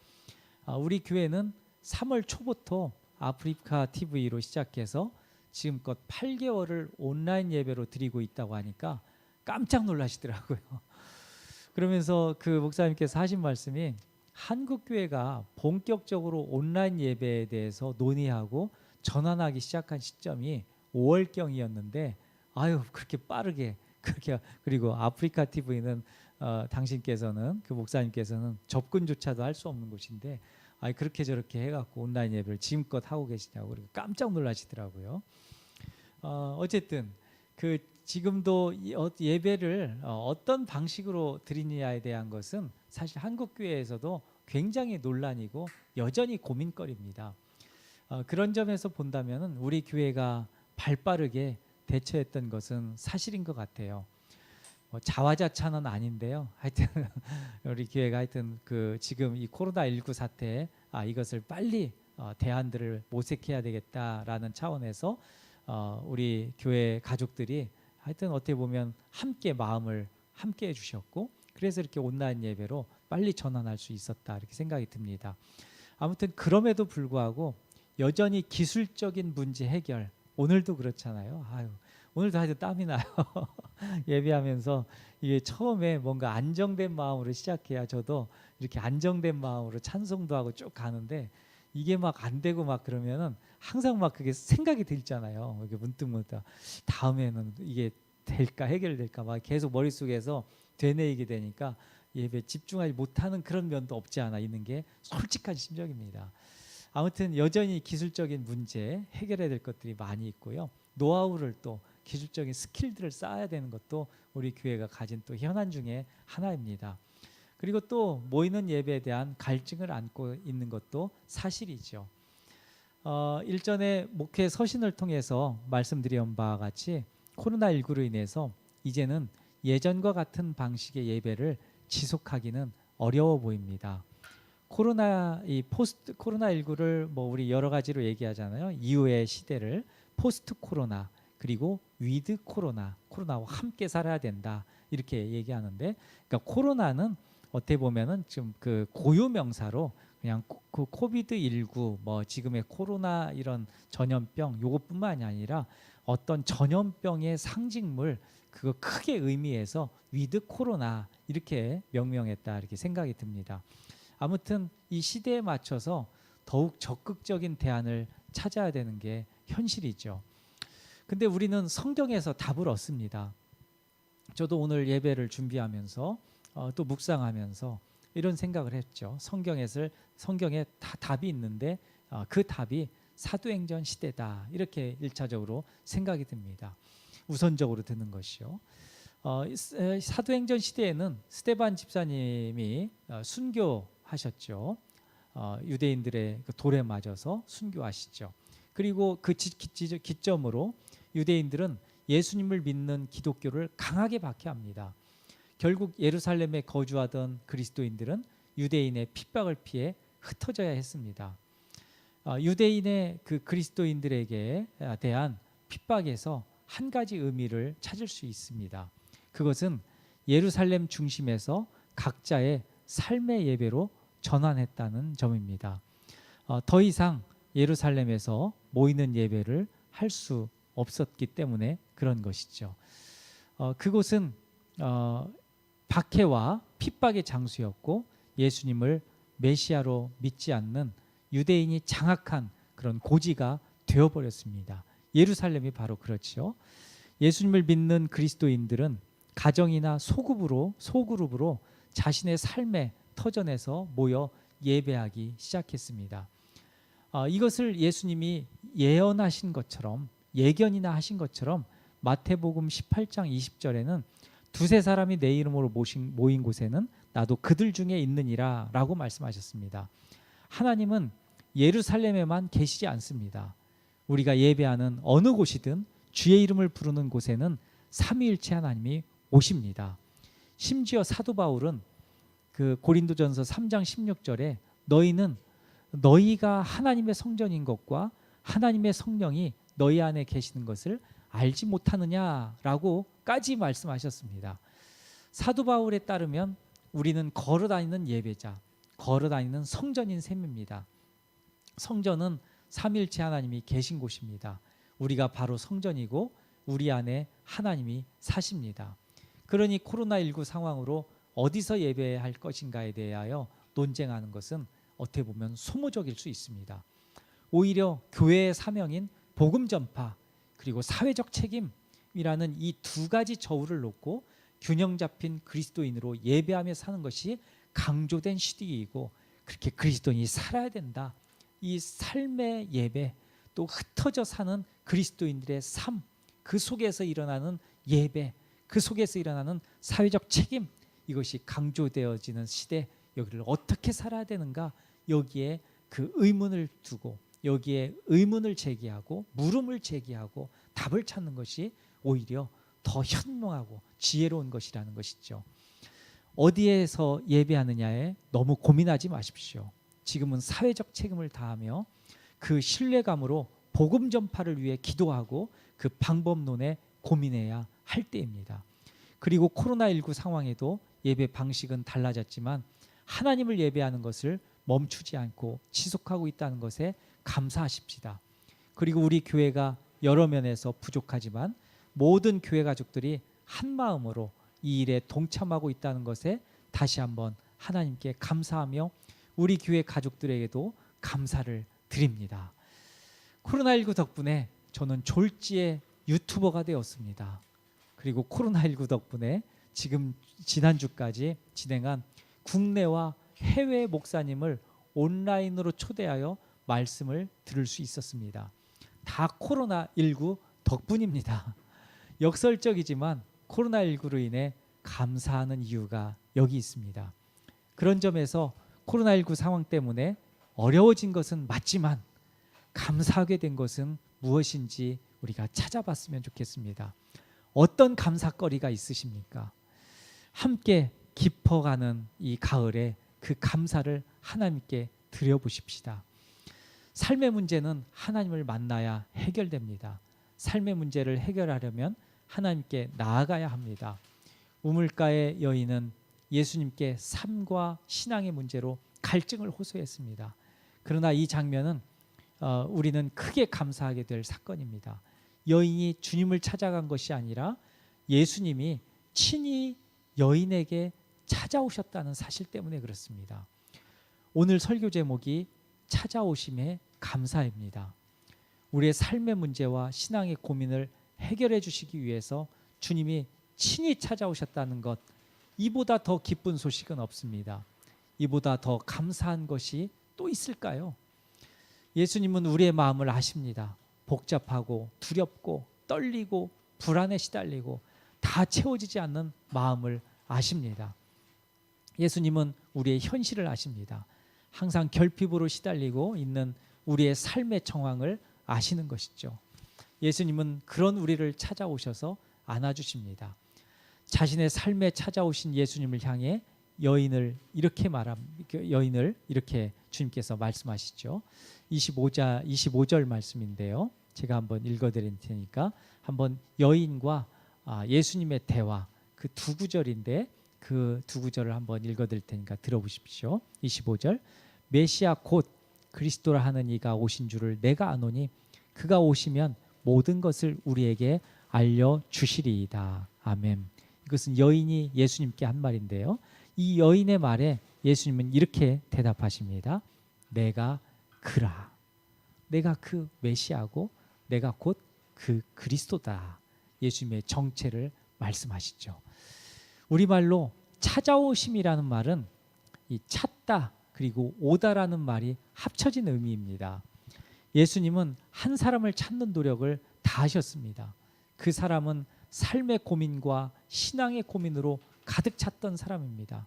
우리 교회는 3월 초부터 아프리카 TV로 시작해서 지금껏 8개월을 온라인 예배로 드리고 있다고 하니까 깜짝 놀라시더라고요. 그러면서 그 목사님께서 하신 말씀이, 한국 교회가 본격적으로 온라인 예배에 대해서 논의하고 전환하기 시작한 시점이 5월경이었는데 아유 그렇게 빠르게 그렇게 그리고 아프리카 TV는 당신께서는 그 목사님께서는 접근조차도 할 수 없는 곳인데 그렇게 저렇게 해갖고 온라인 예배를 지금껏 하고 계시냐고 그리고 깜짝 놀라시더라고요. 어쨌든 그 지금도 예배를 어떤 방식으로 드리느냐에 대한 것은 사실 한국 교회에서도 굉장히 논란이고 여전히 고민거리입니다. 그런 점에서 본다면은 우리 교회가 발빠르게 대처했던 것은 사실인 것 같아요. 자화자찬은 아닌데요. 하여튼 우리 교회가 하여튼 그 지금 이 코로나19 사태 이것을 빨리 대안들을 모색해야 되겠다라는 차원에서 우리 교회 가족들이 하여튼 어떻게 보면 함께 마음을 함께 해주셨고 그래서 이렇게 온라인 예배로 빨리 전환할 수 있었다 이렇게 생각이 듭니다. 아무튼 그럼에도 불구하고 여전히 기술적인 문제 해결 오늘도 그렇잖아요. 오늘도 하여튼 땀이 나요. 예배하면서 이게 처음에 뭔가 안정된 마음으로 시작해야 저도 이렇게 안정된 마음으로 찬송도 하고 쭉 가는데 이게 막 안 되고 막 그러면은 항상 막 그게 생각이 들잖아요. 이게 문득 다음에는 이게 될까 해결될까 막 계속 머릿속에서 되뇌이게 되니까 예배 집중하지 못하는 그런 면도 없지 않아 있는 게 솔직한 심정입니다. 아무튼 여전히 기술적인 문제 해결해야 될 것들이 많이 있고요. 노하우를 또 기술적인 스킬들을 쌓아야 되는 것도 우리 교회가 가진 또 현안 중에 하나입니다. 그리고 또 모이는 예배에 대한 갈증을 안고 있는 것도 사실이죠. 일전에 목회 서신을 통해서 말씀드린 바와 같이 코로나19로 인해서 이제는 예전과 같은 방식의 예배를 지속하기는 어려워 보입니다. 이 포스트 코로나19를 우리 여러 가지로 얘기하잖아요. 이후의 시대를 포스트 코로나 그리고 위드 코로나와 함께 살아야 된다 이렇게 얘기하는데, 그러니까 코로나는 어떻게 보면은 좀 그 고유 명사로 그냥 그 코비드19 지금의 코로나 이런 전염병 요것뿐만이 아니라 어떤 전염병의 상징물 그거 크게 의미해서 위드 코로나 이렇게 명명했다 이렇게 생각이 듭니다. 아무튼 이 시대에 맞춰서 더욱 적극적인 대안을 찾아야 되는 게 현실이죠. 근데 우리는 성경에서 답을 얻습니다. 저도 오늘 예배를 준비하면서 또 묵상하면서 이런 생각을 했죠. 성경에 다 답이 있는데 그 답이 사도행전 시대다 이렇게 1차적으로 생각이 듭니다. 우선적으로 드는 것이요. 사도행전 시대에는 스데반 집사님이 순교하셨죠. 유대인들의 그 돌에 맞아서 순교하시죠. 그리고 그 기점으로 유대인들은 예수님을 믿는 기독교를 강하게 박해합니다. 결국 예루살렘에 거주하던 그리스도인들은 유대인의 핍박을 피해 흩어져야 했습니다. 유대인의 그 그리스도인들에게 대한 핍박에서 한 가지 의미를 찾을 수 있습니다. 그것은 예루살렘 중심에서 각자의 삶의 예배로 전환했다는 점입니다. 더 이상 예루살렘에서 모이는 예배를 할 수 없었기 때문에 그런 것이죠. 그곳은 박해와 핍박의 장소였고 예수님을 메시아로 믿지 않는 유대인이 장악한 그런 고지가 되어버렸습니다. 예루살렘이 바로 그렇죠. 예수님을 믿는 그리스도인들은 가정이나 소그룹으로 자신의 삶의 터전에서 모여 예배하기 시작했습니다. 이것을 예수님이 예언하신 것처럼 예견이나 하신 것처럼 마태복음 18장 20절에는 두세 사람이 내 이름으로 모인 곳에는 나도 그들 중에 있느니라 라고 말씀하셨습니다. 하나님은 예루살렘에만 계시지 않습니다. 우리가 예배하는 어느 곳이든 주의 이름을 부르는 곳에는 삼위일체 하나님이 오십니다. 심지어 사도 바울은 그 고린도전서 3장 16절에 너희가 하나님의 성전인 것과 하나님의 성령이 너희 안에 계시는 것을 알지 못하느냐라고까지 말씀하셨습니다. 사도 바울에 따르면 우리는 걸어다니는 예배자, 걸어다니는 성전인 셈입니다. 성전은 삼위일체 하나님이 계신 곳입니다. 우리가 바로 성전이고 우리 안에 하나님이 사십니다. 그러니 코로나19 상황으로 어디서 예배할 것인가에 대하여 논쟁하는 것은 어떻게 보면 소모적일 수 있습니다. 오히려 교회의 사명인 복음 전파 그리고 사회적 책임이라는 이 두 가지 저울을 놓고 균형 잡힌 그리스도인으로 예배하며 사는 것이 강조된 시대이고, 그렇게 그리스도인이 살아야 된다. 이 삶의 예배, 또 흩어져 사는 그리스도인들의 삶, 그 속에서 일어나는 예배, 그 속에서 일어나는 사회적 책임, 이것이 강조되어지는 시대, 여기를 어떻게 살아야 되는가, 여기에 그 의문을 두고, 여기에 의문을 제기하고 물음을 제기하고 답을 찾는 것이 오히려 더 현명하고 지혜로운 것이라는 것이죠. 어디에서 예배하느냐에 너무 고민하지 마십시오. 지금은 사회적 책임을 다하며 그 신뢰감으로 복음 전파를 위해 기도하고 그 방법론에 고민해야 할 때입니다. 그리고 코로나19 상황에도 예배 방식은 달라졌지만 하나님을 예배하는 것을 멈추지 않고 지속하고 있다는 것에 감사하십시다. 그리고 우리 교회가 여러 면에서 부족하지만 모든 교회 가족들이 한 마음으로 이 일에 동참하고 있다는 것에 다시 한번 하나님께 감사하며 우리 교회 가족들에게도 감사를 드립니다. 코로나19 덕분에 저는 졸지에 유튜버가 되었습니다. 그리고 코로나19 덕분에 지금 지난주까지 진행한 국내와 해외 목사님을 온라인으로 초대하여 말씀을 들을 수 있었습니다. 다 코로나19 덕분입니다. 역설적이지만 코로나19로 인해 감사하는 이유가 여기 있습니다. 그런 점에서 코로나19 상황 때문에 어려워진 것은 맞지만 감사하게 된 것은 무엇인지 우리가 찾아봤으면 좋겠습니다. 어떤 감사거리가 있으십니까? 함께 깊어가는 이 가을에 그 감사를 하나님께 드려보십시다. 삶의 문제는 하나님을 만나야 해결됩니다. 삶의 문제를 해결하려면 하나님께 나아가야 합니다. 우물가의 여인은 예수님께 삶과 신앙의 문제로 갈증을 호소했습니다. 그러나 이 장면은 우리는 크게 감사하게 될 사건입니다. 여인이 주님을 찾아간 것이 아니라 예수님이 친히 여인에게 찾아오셨다는 사실 때문에 그렇습니다. 오늘 설교 제목이 찾아오심에 감사입니다. 우리의 삶의 문제와 신앙의 고민을 해결해 주시기 위해서 주님이 친히 찾아오셨다는 것, 이보다 더 기쁜 소식은 없습니다. 이보다 더 감사한 것이 또 있을까요? 예수님은 우리의 마음을 아십니다. 복잡하고 두렵고 떨리고 불안에 시달리고 다 채워지지 않는 마음을 아십니다. 예수님은 우리의 현실을 아십니다. 항상 결핍으로 시달리고 있는 우리의 삶의 정황을 아시는 것이죠. 예수님은 그런 우리를 찾아오셔서 안아주십니다. 자신의 삶에 찾아오신 예수님을 향해 여인을 이렇게 주님께서 말씀하시죠. 25절 말씀인데요. 제가 한번 읽어드릴 테니까 한번 여인과 예수님의 대화, 그 두 구절인데 그 두 구절을 한번 읽어드릴 테니까 들어보십시오. 25절, 메시아 곧 그리스도라 하는 이가 오신 줄을 내가 아노니 그가 오시면 모든 것을 우리에게 알려주시리이다. 아멘. 이것은 여인이 예수님께 한 말인데요. 이 여인의 말에 예수님은 이렇게 대답하십니다. 내가 그라. 내가 그 메시아고 내가 곧 그 그리스도다. 예수님의 정체를 말씀하시죠. 우리말로 찾아오심이라는 말은 이 찾다 그리고 오다라는 말이 합쳐진 의미입니다. 예수님은 한 사람을 찾는 노력을 다 하셨습니다. 그 사람은 삶의 고민과 신앙의 고민으로 가득 찼던 사람입니다.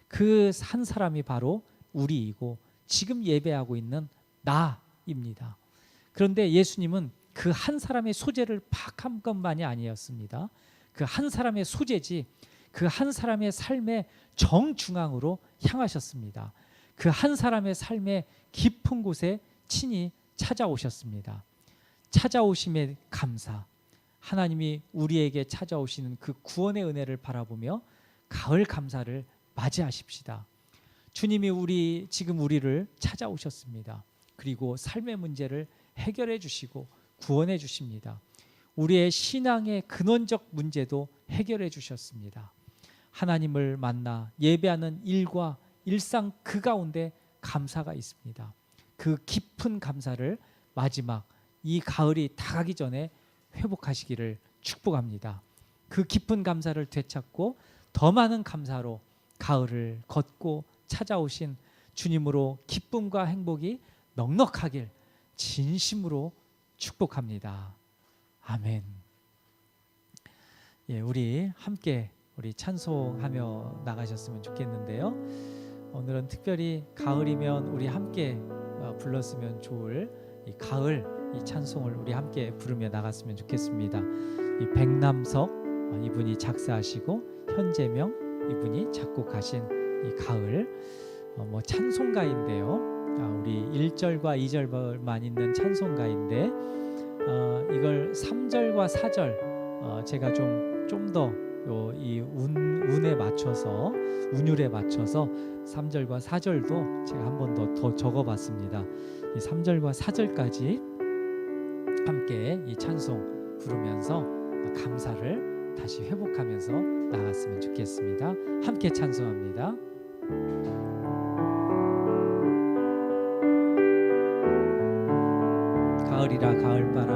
그 한 사람이 바로 우리이고 지금 예배하고 있는 나입니다. 그런데 예수님은 그 한 사람의 소재를 파악한 것만이 아니었습니다. 그 한 사람의 소재지 그 한 사람의 삶의 정중앙으로 향하셨습니다. 그 한 사람의 삶의 깊은 곳에 친히 찾아오셨습니다. 찾아오심에 감사. 하나님이 우리에게 찾아오시는 그 구원의 은혜를 바라보며 가을 감사를 맞이하십시다. 주님이 지금 우리를 찾아오셨습니다. 그리고 삶의 문제를 해결해 주시고 구원해 주십니다. 우리의 신앙의 근원적 문제도 해결해 주셨습니다. 하나님을 만나 예배하는 일과 일상 그 가운데 감사가 있습니다. 그 깊은 감사를 마지막 이 가을이 다가기 전에 회복하시기를 축복합니다. 그 깊은 감사를 되찾고 더 많은 감사로 가을을 걷고 찾아오신 주님으로 기쁨과 행복이 넉넉하길 진심으로 축복합니다. 아멘. 예, 우리 함께 찬송하며 나가셨으면 좋겠는데요. 오늘은 특별히 가을이면 우리 함께 불렀으면 좋을 이 가을 이 찬송을 우리 함께 부르며 나갔으면 좋겠습니다. 이 백남석 이분이 작사하시고 현재명 이분이 작곡하신 이 가을 찬송가인데요. 우리 1절과 2절만 있는 찬송가인데 이걸 3절과 4절 제가 좀 더 이 운율에 맞춰서 3절과 4절도 제가 한 번 더 적어봤습니다. 이 3절과 4절까지 함께 이 찬송 부르면서 감사를 다시 회복하면서 나갔으면 좋겠습니다. 함께 찬송합니다. 가을이라 가을바람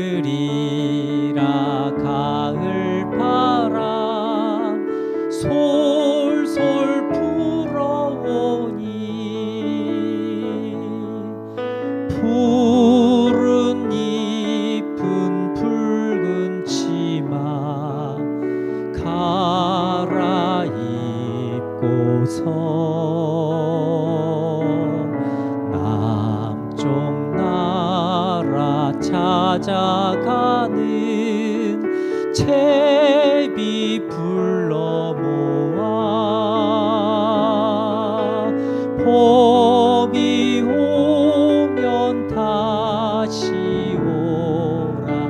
가을이라 가을바람 솔솔 불어오니 푸른 잎은 붉은 치마 갈아입고서 남쪽 나라 찾아가는 제비 불러 모아 봄이 오면 다시 오라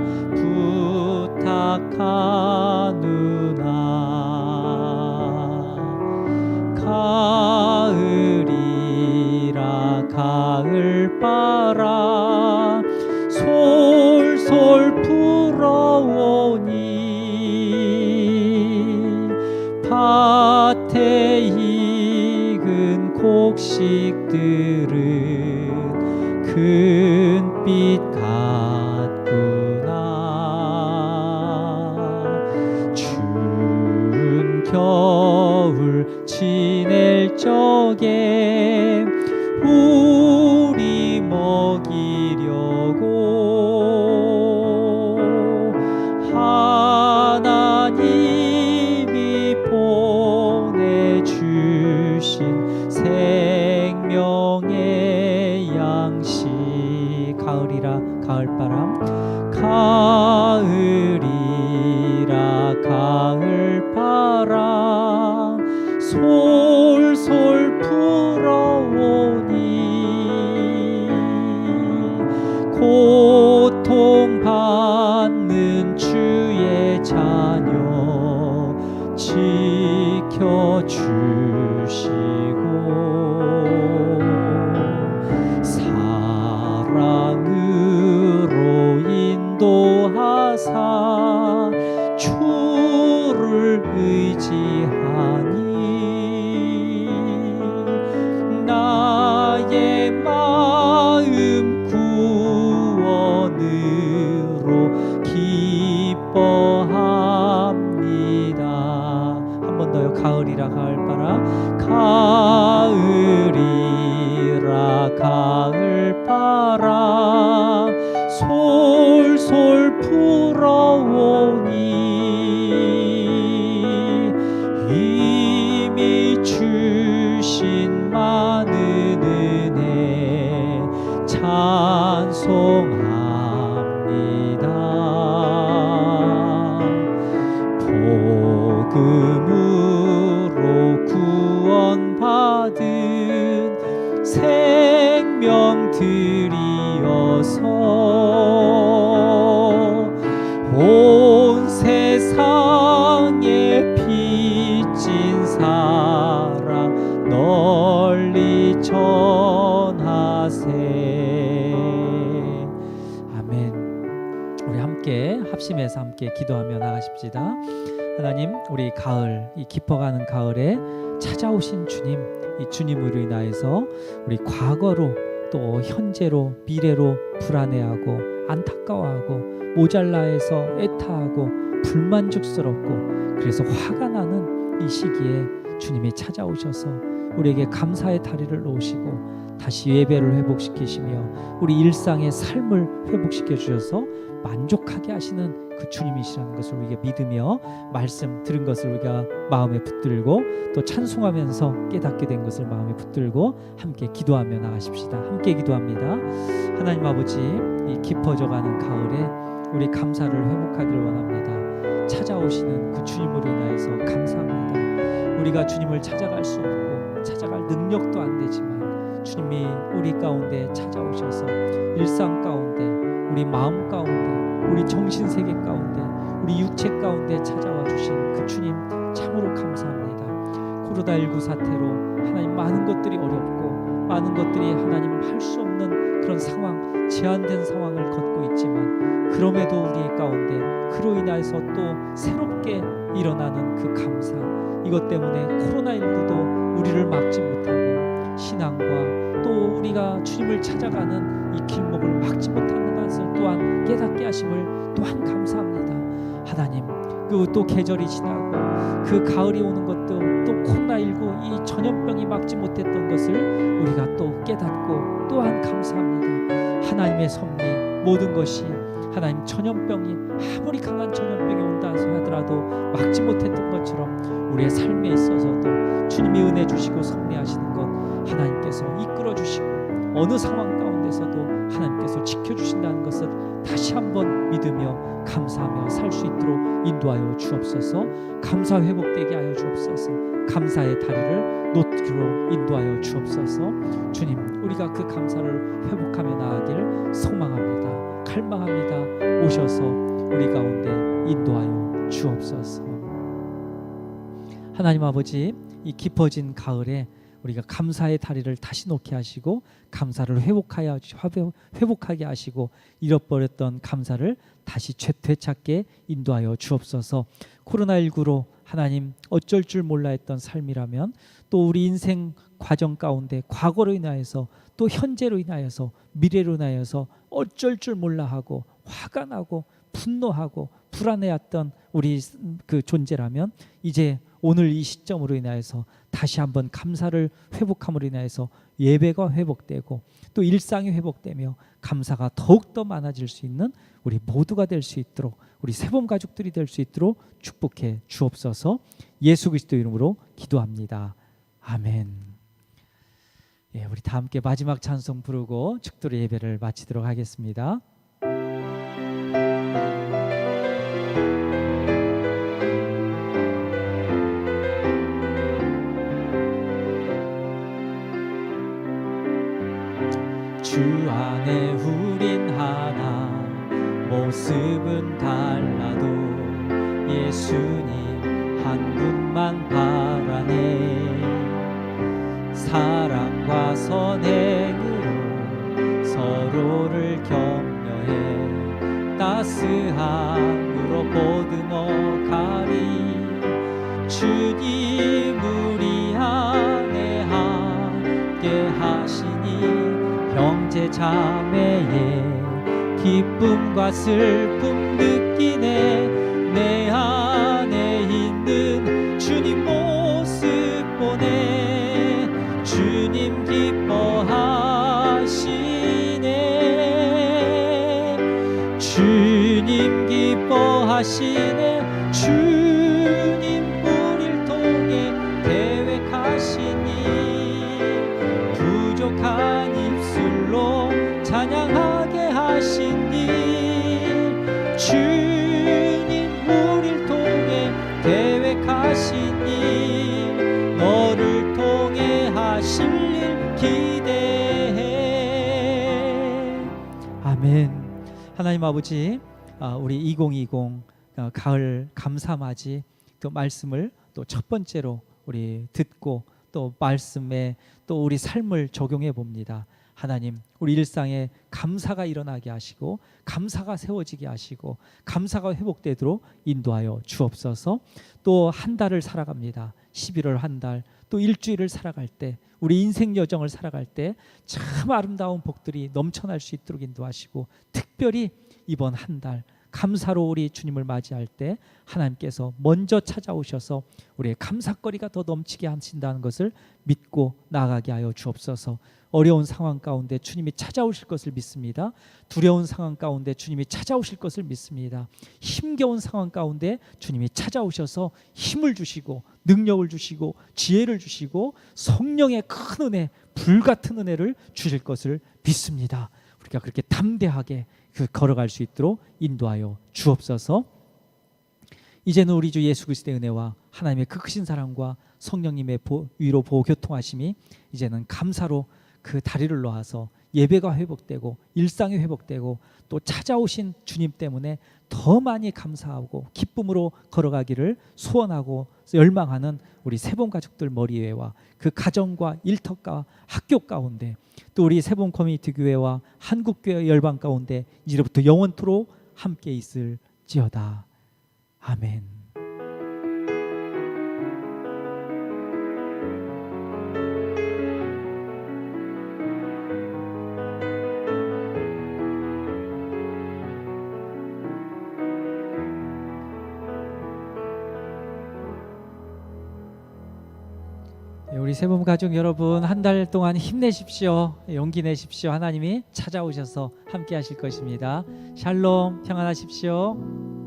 부탁하누나 가을이라 가을바람 솔솔 불어오니 밭에 익은 곡식들은 큰빛 같구나 추운 겨울 지낼 적에 우리 먹이려고 하나님이 보내주신 생명의 양식 가을이라 가을바람 가을이라 가을바람 솔솔 불어오니 고통받는 주의 자녀 지켜주시고 사랑으로 인도하사 주를 의지하니 나의 마음 구원으로 기뻐합니다. 한 번 더요. 가을이라 가을바람 가을이라 가을바람 솔솔 불어오니 이미 주신 많은 은혜 찬송합니다. 복음으로 구원받은 생명들이어서 온 세상에 빚진 사랑 널리 전하세. 아멘. 우리 함께 합심해서 함께 기도하며 나가십시다. 하나님, 우리 가을, 이 깊어가는 가을에 찾아오신 주님, 이 주님으로 인하여서 우리 과거로 또 현재로 미래로 불안해하고 안타까워하고 모자라해서 애타하고 불만족스럽고 그래서 화가 나는 이 시기에 주님이 찾아오셔서 우리에게 감사의 다리를 놓으시고 다시 예배를 회복시키시며 우리 일상의 삶을 회복시켜 주셔서 만족하게 하시는 그 주님이시라는 것을 우리가 믿으며 말씀 들은 것을 우리가 마음에 붙들고 또 찬송하면서 깨닫게 된 것을 마음에 붙들고 함께 기도하며 나가십시다. 함께 기도합니다. 하나님 아버지, 이 깊어져가는 가을에 우리 감사를 회복하기를 원합니다. 찾아오시는 그 주님으로 인하여서 감사합니다. 우리가 주님을 찾아갈 수 없고 찾아갈 능력도 안 되지만 주님이 우리 가운데 찾아오셔서 일상 가운데 우리 마음 가운데 우리 정신세계 가운데 우리 육체 가운데 찾아와 주신 그 주님 참으로 감사합니다. 코로나19 사태로 하나님 많은 것들이 어렵고 많은 것들이 하나님 할 수 없는 그런 상황, 제한된 상황을 걷고 있지만 그럼에도 우리 가운데 그로 인하여서 또 새롭게 일어나는 그 감사, 이것 때문에 코로나19도 우리를 막지 못하고 신앙과 또 우리가 주님을 찾아가는 이 길목을 막지 못하는 것을 또한 깨닫게 하심을 또한 감사합니다. 하나님, 그 또 계절이 지나고 그 가을이 오는 것도 또 코로나19 이 전염병이 막지 못했던 것을 우리가 또 깨닫고 또한 감사합니다. 하나님의 섭리 모든 것이 하나님 전염병이 아무리 강한 전염병이 온다 하더라도 막지 못했던 것처럼 우리의 삶에 있어서도 주님이 은혜 주시고 섭리하시는 것 하나님께서 이끌어 주시고 어느 상황 가운데서도 하나님께서 지켜주신다는 것을 다시 한번 믿으며 감사하며 살 수 있도록 인도하여 주옵소서. 감사 회복되게 하여 주옵소서. 감사의 다리를 놓기로 인도하여 주옵소서. 주님, 우리가 그 감사를 회복하며 나아가길 소망합니다. 갈망합니다. 오셔서 우리 가운데 인도하여 주옵소서. 하나님 아버지, 이 깊어진 가을에 우리가 감사의 다리를 다시 놓게 하시고 감사를 회복하게 하시고 잃어버렸던 감사를 다시 되찾게 인도하여 주옵소서. 코로나19로 하나님 어쩔 줄 몰라 했던 삶이라면 또 우리 인생 과정 가운데 과거로 인하여서 또 현재로 인하여서 미래로 인하여서 어쩔 줄 몰라 하고 화가 나고 분노하고 불안해했던 우리 그 존재라면 이제 오늘 이 시점으로 인하여서 다시 한번 감사를 회복함으로 인하여서 예배가 회복되고 또 일상이 회복되며 감사가 더욱더 많아질 수 있는 우리 모두가 될 수 있도록 우리 세범 가족들이 될 수 있도록 축복해 주옵소서. 예수 그리스도 이름으로 기도합니다. 아멘. 예, 우리 다 함께 마지막 찬송 부르고 축도의 예배를 마치도록 하겠습니다. 주 안에 우린 하나 모습은 달라도 예수님 한 분만 바라네. 사랑과 선행으로 서로를 격려해 따스함으로 보듬어 가리. 주님 우리 안에 함께 하시니 형제 자매의 기쁨과 슬픔 느끼네. 내 안에 있는 주님 모습 보네. 주님 기뻐하시네. 주님 기뻐하시네. 주님 우릴 통해 계획하시니 부족한 입술로 찬양하게 하시니. 주님 우릴 통해 계획하시니 너를 통해 하실 일 기대해. 아멘. 하나님 아버지, 우리 2020 가을 감사맞이 또 말씀을 또 첫 번째로 우리 듣고 또 말씀에 또 우리 삶을 적용해 봅니다. 하나님, 우리 일상에 감사가 일어나게 하시고 감사가 세워지게 하시고 감사가 회복되도록 인도하여 주옵소서. 또 한 달을 살아갑니다. 11월 한 달, 또 일주일을 살아갈 때, 우리 인생 여정을 살아갈 때 참 아름다운 복들이 넘쳐날 수 있도록 인도하시고, 특별히 이번 한 달 감사로 우리 주님을 맞이할 때 하나님께서 먼저 찾아오셔서 우리의 감사거리가 더 넘치게 하신다는 것을 믿고 나아가게 하여 주옵소서. 어려운 상황 가운데 주님이 찾아오실 것을 믿습니다. 두려운 상황 가운데 주님이 찾아오실 것을 믿습니다. 힘겨운 상황 가운데 주님이 찾아오셔서 힘을 주시고 능력을 주시고 지혜를 주시고 성령의 큰 은혜, 불같은 은혜를 주실 것을 믿습니다. 우리가 그렇게 담대하게 걸어갈 수 있도록 인도하여 주옵소서. 이제는 우리 주 예수 그리스도의 은혜와 하나님의 그 크신 사랑과 성령님의 위로 보호 교통하심이 이제는 감사로 그 다리를 놓아서 예배가 회복되고 일상이 회복되고 또 찾아오신 주님 때문에 더 많이 감사하고 기쁨으로 걸어가기를 소원하고 열망하는 우리 세봄 가족들 머리 위에와 그 가정과 일터과 학교 가운데, 또 우리 세봄 커뮤니티 교회와 한국교회 열방 가운데 이제부터 영원토록 함께 있을지어다. 아멘. 우리 세봄 가족 여러분, 한 달 동안 힘내십시오. 용기 내십시오. 하나님이 찾아오셔서 함께 하실 것입니다. 샬롬, 평안하십시오.